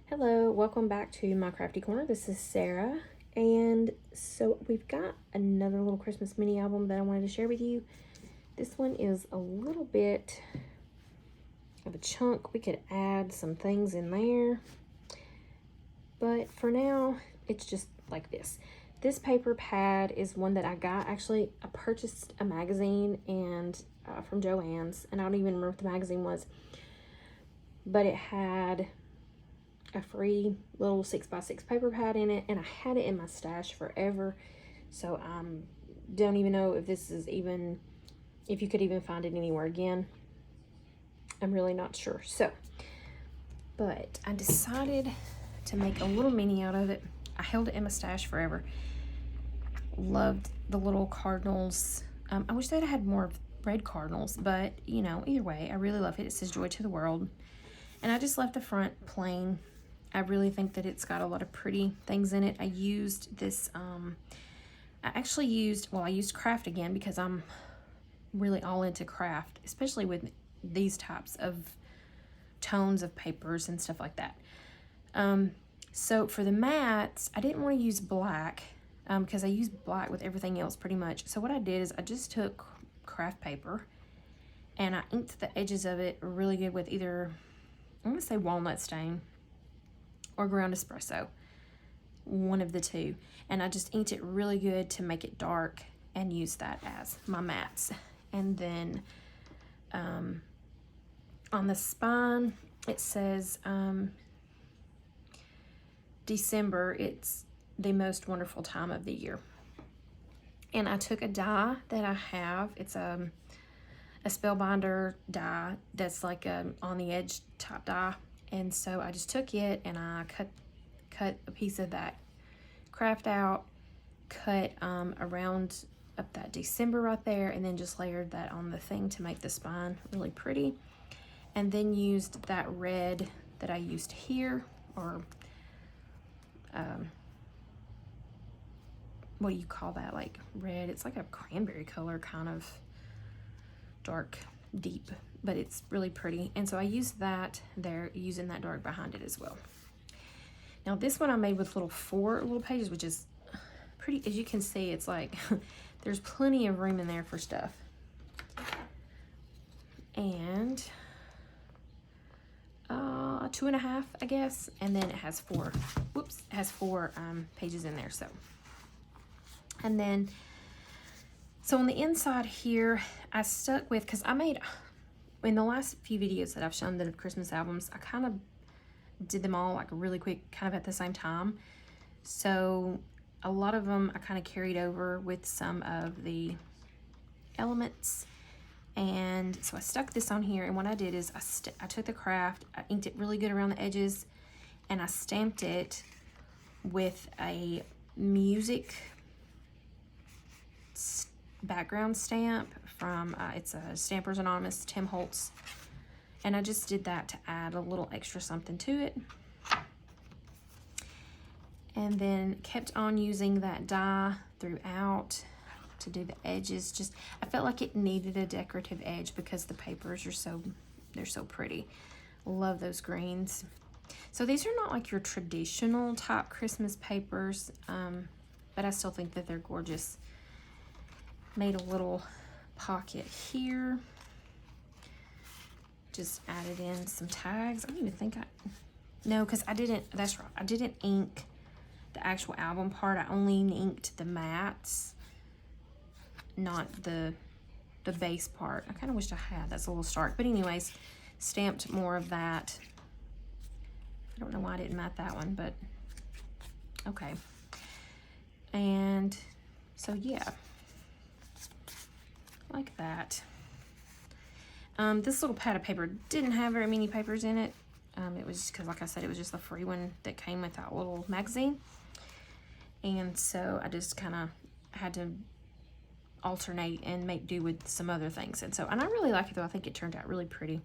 Hello, welcome back to my crafty corner. This is Sarah, and so we've got another little Christmas mini album that I wanted to share with you. This one is a little bit of a chunk. We could add some things in there, but for now it's just like this. This paper pad is one that I got. Actually, I purchased a magazine and from Joann's, and I don't even remember what the magazine was, but it had a free little 6x6 paper pad in it, and I had it in my stash forever, so don't even know if this is even, if you could even find it anywhere again. I'm really not sure. So, but I decided to make a little mini out of it. I held it in my stash forever. Loved the little cardinals. I wish that I had more red cardinals, but you know, either way, I really love it. It says Joy to the World, and I just left the front plain. I really think that it's got a lot of pretty things in it. I used this, I used craft again because I'm really all into craft, especially with these types of tones of papers and stuff like that. So for the mats, I didn't want to use black because I use black with everything else pretty much. So what I did is I just took craft paper and I inked the edges of it really good with either, I'm going to say walnut stain or ground espresso, one of the two, and I just inked it really good to make it dark and use that as my mats. And then on the spine it says December, it's the most wonderful time of the year. And I took a die that I have. It's a spellbinder die that's like a on the edge top die. And so I just took it and I cut a piece of that craft out, cut around up that December right there, and then just layered that on the thing to make the spine really pretty. And then used that red that I used here, or what do you call that, like red? It's like a cranberry color, kind of dark, deep, but it's really pretty. And so I used that there, using that dark behind it as well. Now this one I made with four little pages, which is pretty. As you can see, it's like there's plenty of room in there for stuff. And 2.5, I guess, and then it has four pages in there. So, and then so on the inside here, I stuck with, because I made, in the last few videos that I've shown that of Christmas albums, I kind of did them all like really quick, kind of at the same time. So a lot of them I kind of carried over with some of the elements. And so I stuck this on here, and what I did is I took the craft, I inked it really good around the edges, and I stamped it with a music background stamp from it's a Stampers Anonymous, Tim Holtz, and I just did that to add a little extra something to it. And then kept on using that die throughout to do the edges. Just, I felt like it needed a decorative edge because the papers are they're so pretty. Love those greens. So these are not like your traditional type Christmas papers, but I still think that they're gorgeous. Made a little pocket here. Just added in some tags. I don't even think no, because I didn't, that's right, I didn't ink the actual album part. I only inked the mats, not the base part. I kind of wished I had. That's a little stark. But anyways, stamped more of that. I don't know why I didn't mat that one, but okay. And so yeah, like that. This little pad of paper didn't have very many papers in it. It was just because, like I said, it was just the free one that came with that little magazine. And so I just kind of had to alternate and make do with some other things. And I really like it though. I think it turned out really pretty.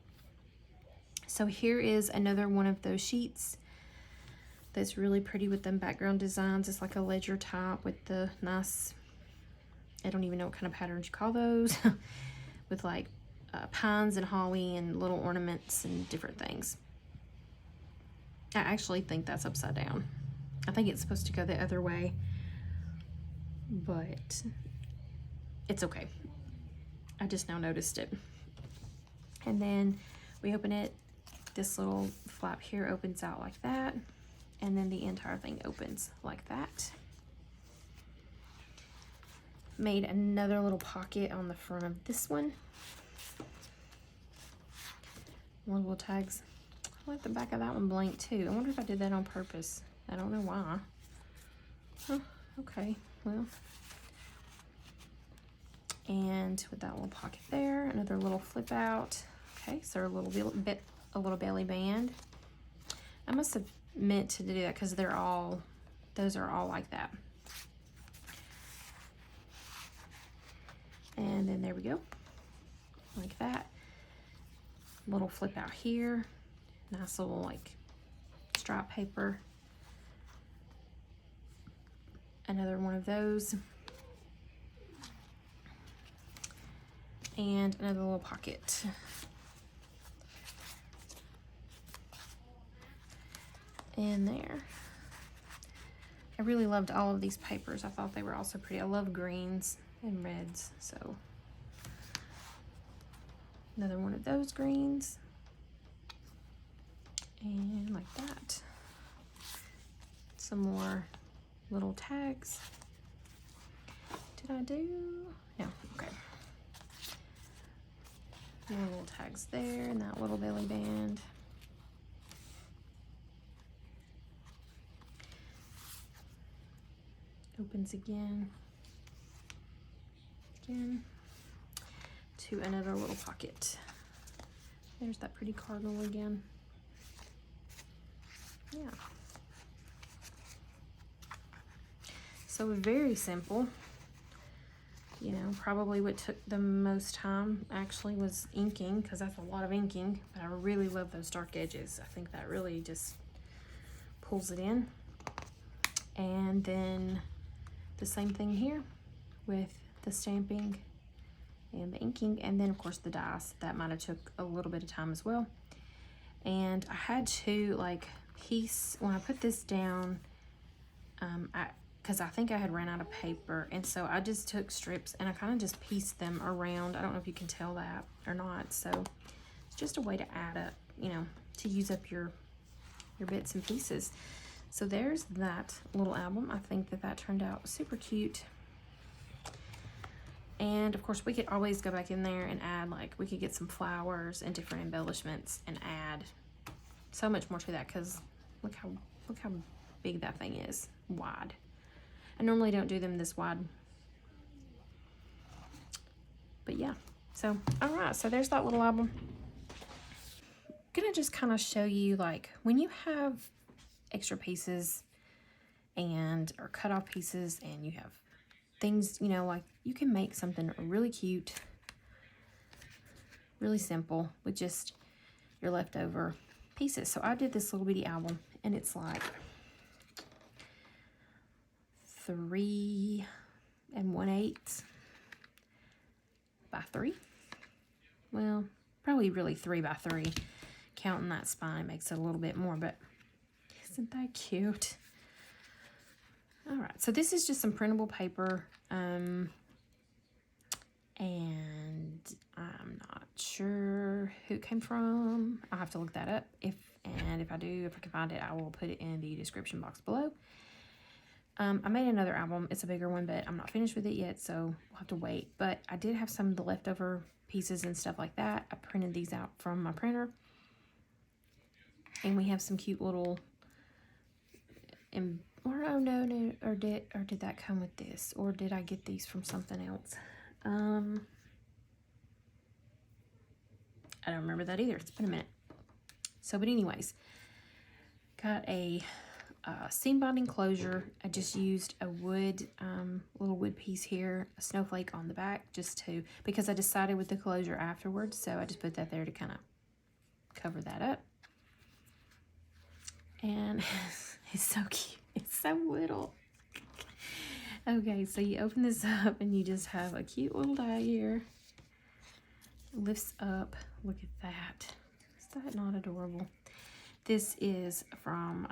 So here is another one of those sheets that's really pretty with them background designs. It's like a ledger top with the nice, I don't even know what kind of patterns you call those, with like pines and holly and little ornaments and different things. I actually think that's upside down. I think it's supposed to go the other way, but it's okay. I just now noticed it. And then we open it. This little flap here opens out like that, and then the entire thing opens like that. Made another little pocket on the front of this one. More little tags. I left the back of that one blank too. I wonder if I did that on purpose. I don't know why. Oh, okay, well. And with that little pocket there, another little flip out. Okay, so a little belly band. I must have meant to do that because those are all like that. And then there we go, like that. Little flip out here. Nice little like strap paper. Another one of those. And another little pocket. In there. I really loved all of these papers. I thought they were also pretty. I love greens and reds, so another one of those greens. And like that. Some more little tags. Did I do? No, okay. More little tags there and that little belly band. Opens again to another little pocket. There's that pretty cardinal again. Yeah. So very simple. You know, probably what took the most time actually was inking, because that's a lot of inking, but I really love those dark edges. I think that really just pulls it in. And then the same thing here with the stamping and the inking, and then of course the dies. That might have took a little bit of time as well. And I had to like piece, when I put this down, because I think I had ran out of paper, and so I just took strips and I kind of just pieced them around. I don't know if you can tell that or not. So it's just a way to add up, you know, to use up your bits and pieces. So there's that little album. I think that turned out super cute. And of course we could always go back in there and add, like, we could get some flowers and different embellishments and add so much more to that, because look how big that thing is, wide. I normally don't do them this wide, but yeah. So all right, so there's that little album. I'm gonna just kind of show you, like, when you have extra pieces and or cut off pieces and you have things, you know, like, you can make something really cute, really simple with just your leftover pieces. So I did this little bitty album, and it's like 3 1/8 by 3. Well, probably really 3 by 3. Counting that spine makes it a little bit more, but isn't that cute? All right, so this is just some printable paper, and I'm not sure who it came from. I'll have to look that up. If I do, if I can find it, I will put it in the description box below. I made another album. It's a bigger one, but I'm not finished with it yet, so we'll have to wait. But I did have some of the leftover pieces and stuff like that. I printed these out from my printer, and we have some cute little, or did that come with this, or did I get these from something else? I don't remember that either. It's been a minute. So, but anyways, got a seam binding closure. I just used a wood, little wood piece here, a snowflake on the back, because I decided with the closure afterwards, so I just put that there to kind of cover that up. And it's so cute. It's so little. Okay, so you open this up and you just have a cute little die here. It lifts up. Look at that. Is that not adorable? This is from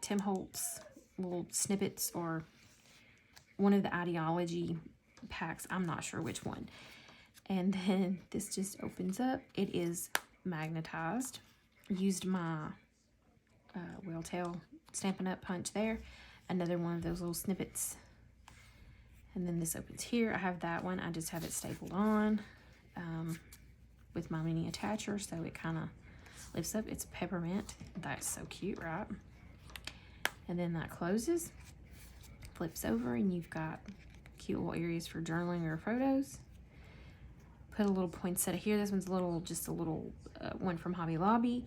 Tim Holtz little snippets, or one of the ideology packs. I'm not sure which one. And then this just opens up. It is magnetized. Used my whale tail Stampin' Up! Punch there. Another one of those little snippets. And then this opens here. I have that one. I just have it stapled on with my mini attacher, so it kind of lifts up. It's peppermint. That's so cute, right? And then that closes, flips over, and you've got cute little areas for journaling or photos. Put a little poinsettia here. This one's just a little one from Hobby Lobby.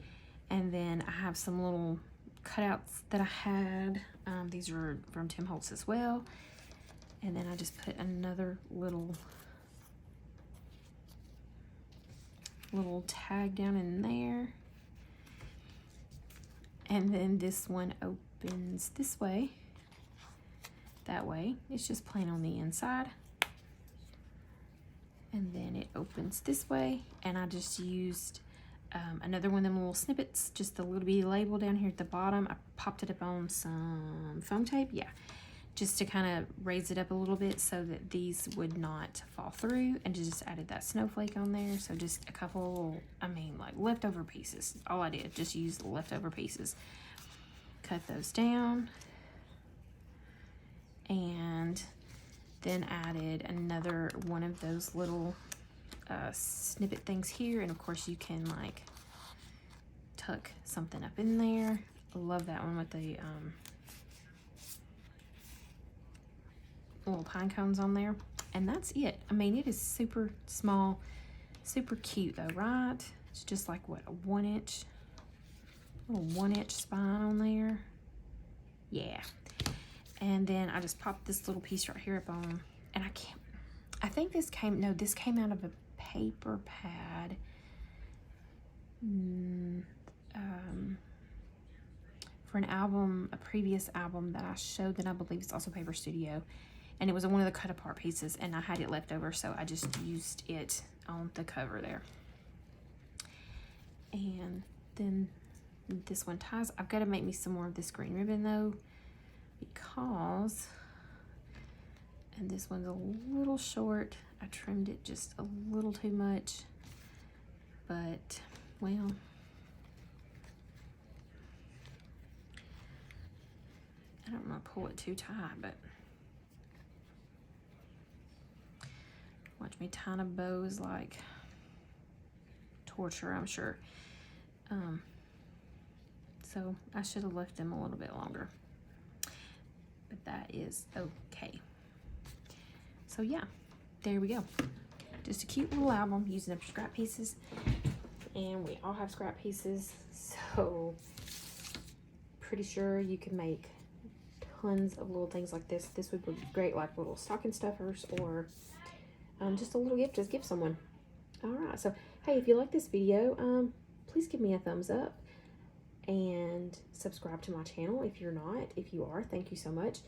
And then I have some little cutouts that I had. These are from Tim Holtz as well. And then I just put another little tag down in there. And then this one opens this way, that way. It's just plain on the inside. And then it opens this way, and I just used another one of them little snippets, just a little bitty label down here at the bottom. I popped it up on some foam tape, yeah, just to kind of raise it up a little bit so that these would not fall through, and just added that snowflake on there. So just a couple, like leftover pieces. All I did, just use the leftover pieces. Cut those down, and then added another one of those little snippet things here. And of course you can like tuck something up in there. I love that one with the little pine cones on there. And that's it. I mean, it is super small, super cute though, right? It's just like, what, a 1-inch, little 1-inch spine on there. Yeah. And then I just popped this little piece right here up on, and I think this came out of a paper pad. For an album, a previous album that I showed that I believe is also Paper Studio. And it was one of the cut apart pieces, and I had it left over, so I just used it on the cover there. And then this one ties. I've got to make me some more of this green ribbon though, because, and this one's a little short. I trimmed it just a little too much, but well, I don't want to pull it too tight, but watch me tying a bow is like torture, I'm sure. So I should have left them a little bit longer, but that is okay. So yeah, there we go. Just a cute little album using up scrap pieces, and we all have scrap pieces, so pretty sure you can make tons of little things like this. This would be great like little stocking stuffers, or just a little gift to give someone. All right, so hey, if you like this video, please give me a thumbs up and subscribe to my channel if you're not. If you are, thank you so much.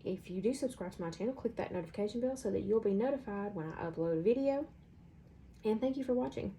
If you do subscribe to my channel, click that notification bell so that you'll be notified when I upload a video. And thank you for watching.